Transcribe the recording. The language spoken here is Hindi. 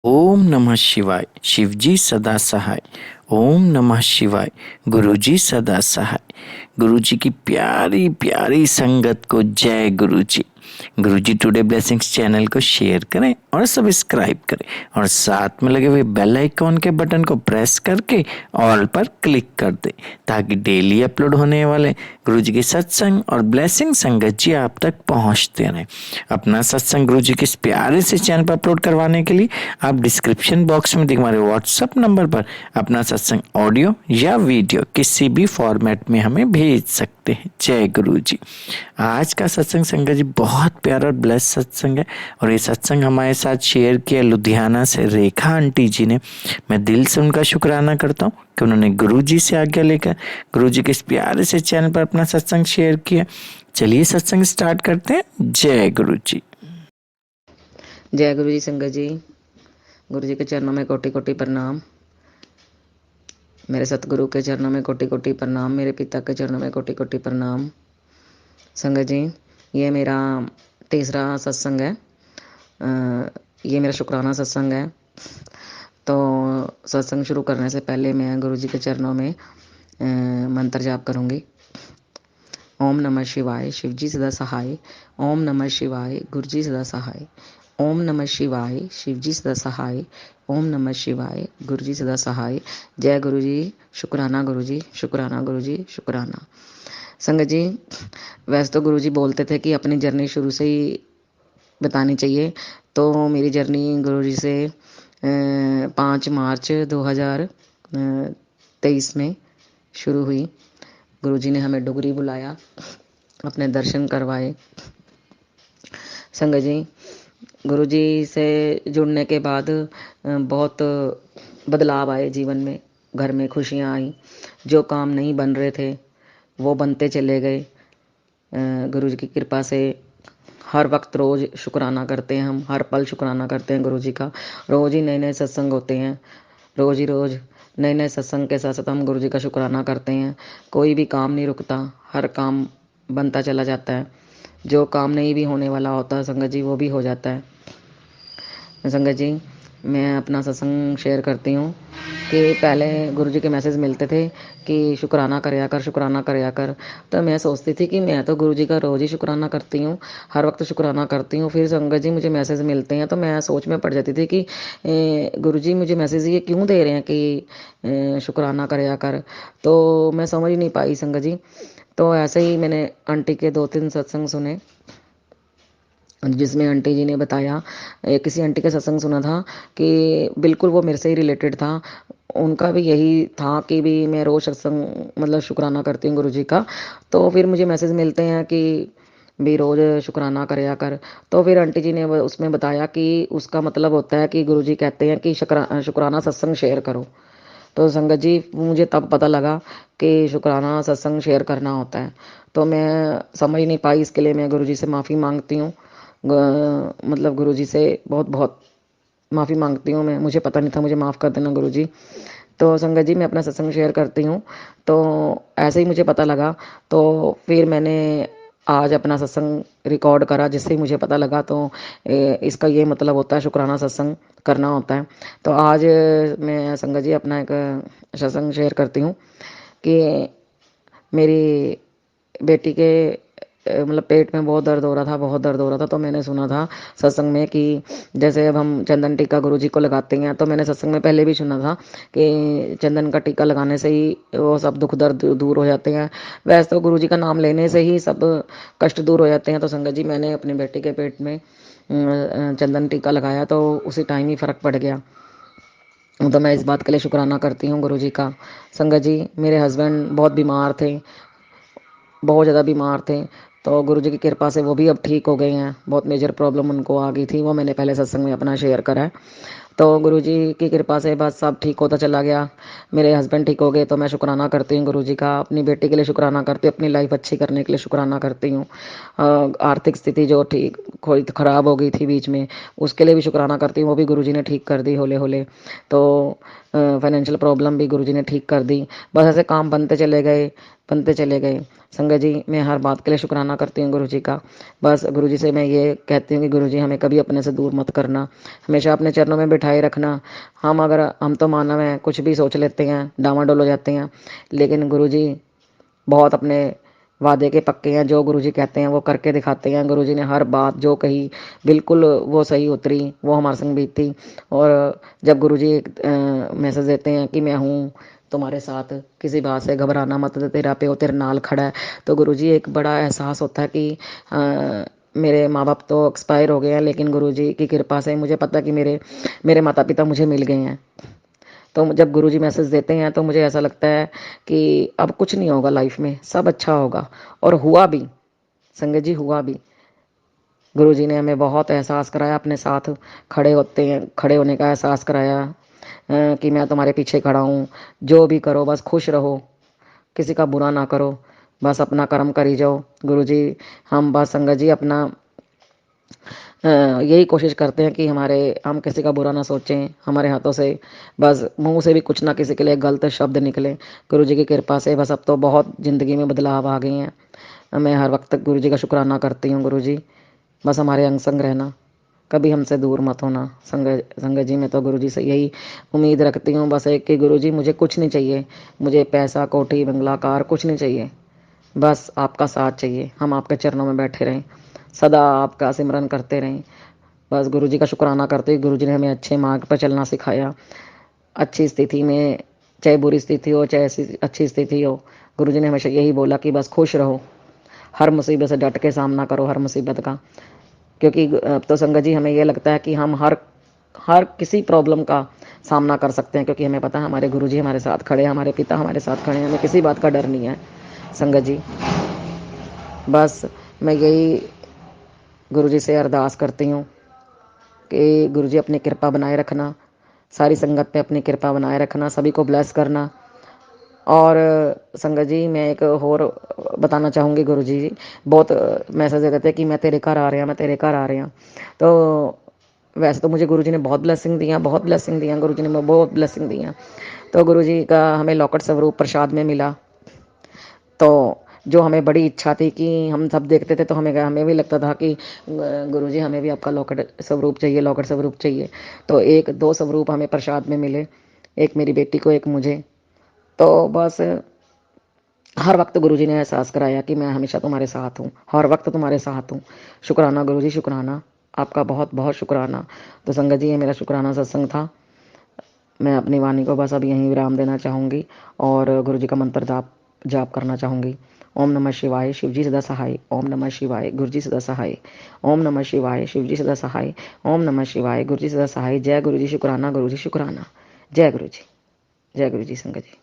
ओम नमः शिवाय। शिवजी सदा सहाय। ओम नमः शिवाय। गुरुजी सदा सहाय। गुरुजी की प्यारी प्यारी संगत को जय गुरुजी। गुरुजी टुडे ब्लेसिंग्स चैनल को शेयर करें और सब्सक्राइब करें और साथ में लगे हुए बेल आइकॉन के बटन को प्रेस करके ऑल पर क्लिक कर दें ताकि डेली अपलोड होने वाले गुरुजी के सत्संग और ब्लेसिंग संगत जी आप तक पहुंचते रहें। अपना सत्संग गुरुजी के इस प्यारे से चैनल पर अपलोड करवाने के लिए आप डिस्क्रिप्शन बॉक्स में हमारे व्हाट्सएप नंबर पर अपना सत्संग ऑडियो या वीडियो किसी भी फॉर्मेट में हमें भेज सकते हैं। जय गुरु जी। आज का सत्संग संगत जी बहुत प्यारा और ब्लेस सत्संग है और ये सत्संग हमारे साथ शेयर किया लुधियाना से रेखा आंटी जी ने। मैं दिल से उनका शुक्राना करता हूँ कि उन्होंने गुरु जी से आज्ञा लेकर गुरु जी के इस प्यारे से चैनल पर अपना सत्संग शेयर किया। चलिए सत्संग स्टार्ट करते हैं। जय गुरु जी। जय गुरु जी। संगत जी, गुरु जी के चरणों में कोटि कोटि प्रणाम। मेरे सतगुरु के चरणों में कोटि कोटि प्रणाम। मेरे पिता के चरणों में कोटि कोटि प्रणाम। संगत जी, ये मेरा तीसरा सत्संग है। ये मेरा शुक्राना सत्संग है। तो सत्संग शुरू करने से पहले मैं गुरु जी के चरणों में मंत्र जाप करूँगी। ओम नमः शिवाय। शिवजी सदा सहाय। ओम नमः शिवाय। गुरुजी सदा सहाय। ओम नमः शिवाय। शिवजी सदा सहाय। ओम नमः शिवाय। गुरुजी सदा सहाय। जय गुरु जी। शुक्राना गुरु जी। शुक्राना गुरु जी। शुक्राना। संगत जी, वैसे तो गुरु जी बोलते थे कि अपनी जर्नी शुरू से ही बतानी चाहिए। तो मेरी जर्नी गुरु जी से 5 मार्च 2023 में शुरू हुई। गुरुजी ने हमें डुगरी बुलाया, अपने दर्शन करवाए। संगत जी, गुरुजी से जुड़ने के बाद बहुत बदलाव आए जीवन में। घर में खुशियाँ आई। जो काम नहीं बन रहे थे वो बनते चले गए। गुरुजी की कृपा से हर वक्त रोज़ शुक्राना करते हैं हम। हर पल शुक्राना करते हैं गुरुजी का। रोज़ ही नए नए सत्संग होते हैं। रोज़ ही रोज़ नए नए सत्संग के साथ साथ हम गुरु जी का शुक्राना करते हैं। कोई भी काम नहीं रुकता, हर काम बनता चला जाता है। जो काम नहीं भी होने वाला होता है संगत जी, वो भी हो जाता है। संगत जी, मैं अपना सत्संग शेयर करती हूँ कि पहले गुरु जी के मैसेज मिलते थे कि शुक्राना करया कर, शुक्राना करया कर। तो मैं सोचती थी कि मैं तो गुरु जी का रोज़ ही शुक्राना करती हूँ, हर वक्त शुक्राना करती हूँ। फिर संगत जी मुझे मैसेज मिलते हैं तो मैं सोच में पड़ जाती थी कि गुरु जी मुझे मैसेज ये क्यों दे रहे हैं कि शुक्राना करया कर। तो मैं समझ नहीं पाई संगत जी। तो ऐसे ही मैंने आंटी के 2-3 सत्संग सुने, जिसमें आंटी जी ने बताया, किसी आंटी का सत्संग सुना था कि बिल्कुल वो मेरे से ही रिलेटेड था। उनका भी यही था कि भी मैं रोज़ सत्संग मतलब शुक्राना करती हूँ गुरु जी का। तो फिर मुझे मैसेज मिलते हैं कि भी रोज़ शुक्राना करया कर। तो फिर आंटी जी ने उसमें बताया कि उसका मतलब होता है कि गुरु जी कहते हैं कि शुक्राना सत्संग शेयर करो। तो संगत जी मुझे तब पता लगा कि शुक्राना सत्संग शेयर करना होता है। तो मैं समझ नहीं पाई, इसके लिए मैं गुरु जी से माफ़ी मांगती हूँ। मतलब गुरु जी से बहुत बहुत माफ़ी मांगती हूँ मैं। मुझे पता नहीं था, मुझे माफ़ कर देना गुरु जी। तो संगत जी, मैं अपना सत्संग शेयर करती हूँ। तो ऐसे ही मुझे पता लगा, तो फिर मैंने आज अपना सत्संग रिकॉर्ड करा, जिससे मुझे पता लगा। तो इसका ये मतलब होता है शुक्राना सत्संग करना होता है। तो आज मैं संगत जी अपना एक सत्संग शेयर करती हूँ कि मेरी बेटी के मतलब पेट में बहुत दर्द हो रहा था, बहुत दर्द हो रहा था। तो मैंने सुना था सत्संग में कि जैसे अब हम चंदन टीका गुरु जी को लगाते हैं, तो मैंने सत्संग में पहले भी सुना था कि चंदन का टीका लगाने से ही वो सब दुख दर्द दूर हो जाते हैं। वैसे तो गुरु जी का नाम लेने से ही सब कष्ट दूर हो जाते हैं। तो संगत जी, मैंने अपनी बेटी के पेट में चंदन टीका लगाया तो उसी टाइम ही फ़र्क पड़ गया। तो मैं इस बात के लिए शुक्राना करती हूँ गुरु जी का। संगत जी, मेरे हस्बैंड बहुत बीमार थे, बहुत ज़्यादा बीमार थे। तो गुरु जी की कृपा से वो भी अब ठीक हो गए हैं। बहुत मेजर प्रॉब्लम उनको आ गई थी, वो मैंने पहले सत्संग में अपना शेयर करा है। तो गुरु जी की कृपा से बस सब ठीक होता चला गया। मेरे हस्बैंड ठीक हो गए। तो मैं शुक्राना करती हूँ गुरु जी का। अपनी बेटी के लिए शुक्राना करती हूँ, अपनी लाइफ अच्छी करने के लिए शुक्राना करती हूँ। आर्थिक स्थिति जो ठीक थोड़ी ख़राब हो गई थी बीच में, उसके लिए भी शुक्राना करती हूँ। वो भी गुरु जी ने ठीक कर दी होले होले। तो फाइनेंशियल प्रॉब्लम भी गुरु जी ने ठीक कर दी। बस ऐसे काम बनते चले गए। बनते चले गए। संगत जी, मैं हर बात के लिए शुक्राना करती हूँ गुरु जी का। बस गुरु जी से मैं ये कहती हूँ कि गुरु जी हमें कभी अपने से दूर मत करना, हमेशा अपने चरणों में बिठाए रखना। हम तो मानव हैं, कुछ भी सोच लेते हैं, डामाडोल हो जाते हैं, लेकिन गुरु जी बहुत अपने वादे के पक्के हैं। जो गुरुजी कहते हैं वो करके दिखाते हैं। गुरुजी ने हर बात जो कही बिल्कुल वो सही उतरी, वो हमारे संग बीती। और जब गुरुजी एक मैसेज देते हैं कि मैं हूँ तुम्हारे साथ, किसी बात से घबराना मत, तेरा प्यो तेरे नाल खड़ा है, तो गुरुजी एक बड़ा एहसास होता है कि मेरे माँ बाप तो एक्सपायर हो गए हैं, लेकिन गुरुजी की कृपा से मुझे पता है कि मेरे मेरे माता पिता मुझे मिल गए हैं। तो जब गुरुजी मैसेज देते हैं तो मुझे ऐसा लगता है कि अब कुछ नहीं होगा लाइफ में, सब अच्छा होगा। और हुआ भी, संगत जी हुआ भी। गुरुजी ने हमें बहुत एहसास कराया, अपने साथ खड़े होने का एहसास कराया, कि मैं तुम्हारे पीछे खड़ा हूँ, जो भी करो बस खुश रहो, किसी का बुरा ना करो, बस अपना कर्म करी जाओ। गुरुजी, हम बस संगत जी अपना यही कोशिश करते हैं कि हम किसी का बुरा ना सोचें, हमारे हाथों से बस मुंह से भी कुछ ना किसी के लिए गलत शब्द निकले। गुरु जी की कृपा से बस अब तो बहुत ज़िंदगी में बदलाव आ गए हैं। मैं हर वक्त गुरु जी का शुक्राना करती हूँ। गुरु जी बस हमारे अंग संग रहना, कभी हमसे दूर मत होना। संगत जी मैं तो गुरु जी से यही उम्मीद रखती हूँ, बस एक कि गुरु जी मुझे कुछ नहीं चाहिए, मुझे पैसा कोठी बंगला कार कुछ नहीं चाहिए, बस आपका साथ चाहिए। हम आपके चरणों में बैठे रहें, सदा आपका सिमरन करते रहें। बस गुरु जी का शुक्राना करते हुए गुरु जी ने हमें अच्छे मार्ग पर चलना सिखाया। अच्छी स्थिति में, चाहे बुरी स्थिति हो चाहे अच्छी स्थिति हो, गुरु जी ने हमेशा यही बोला कि बस खुश रहो, हर मुसीबत से डट के सामना करो, हर मुसीबत का। क्योंकि अब तो संगत जी हमें ये लगता है कि हम हर हर किसी प्रॉब्लम का सामना कर सकते हैं, क्योंकि हमें पता है हमारे गुरु जी हमारे साथ खड़े हैं, हमारे पिता हमारे साथ खड़े हैं, हमें किसी बात का डर नहीं है। संगत जी बस मैं यही गुरु जी से अरदास करती हूँ कि गुरु जी अपनी कृपा बनाए रखना, सारी संगत पे अपनी कृपा बनाए रखना, सभी को ब्लेस करना। और संगत जी मैं एक और बताना चाहूँगी, गुरु जी बहुत मैसेज देते थे कि मैं तेरे घर आ रहा, मैं तेरे घर आ रहा। तो वैसे तो मुझे गुरु जी ने बहुत ब्लेसिंग दिया, बहुत ब्लेसिंग दिया, गुरु जी ने बहुत ब्लेसिंग दिया। तो गुरु जी का हमें लॉकेट स्वरूप प्रसाद में मिला, तो जो हमें बड़ी इच्छा थी कि हम सब देखते थे तो हमें भी लगता था कि गुरुजी हमें भी आपका लॉकेट स्वरूप चाहिए, लॉकेट स्वरूप चाहिए। तो एक दो स्वरूप हमें प्रसाद में मिले, एक मेरी बेटी को एक मुझे। तो बस हर वक्त गुरुजी ने एहसास कराया कि मैं हमेशा तुम्हारे साथ हूँ, हर वक्त तुम्हारे साथ हूँ। शुक्राना गुरुजी, शुक्राना, आपका बहुत बहुत शुक्राना। तो संगत जी ये मेरा शुक्राना सत्संग था। मैं अपनी वाणी को बस अब यहीं विराम देना चाहूँगी और गुरु जी का मंत्र जाप करना चाहूँगी। ओम नमः शिवाय, शिवजी सदा सहाय। ओम नमः शिवाय, गुरु जी सदा सहाय। ओम नमः शिवाय, शिवजी सदा सहाय। ओम नमः शिवाय, गुरु जी सदा सहाय। जय गुरु जी, शुक्राना गुरु जी, शुक्राना। जय गुरु जी, जय गुरु जी। संगत जी।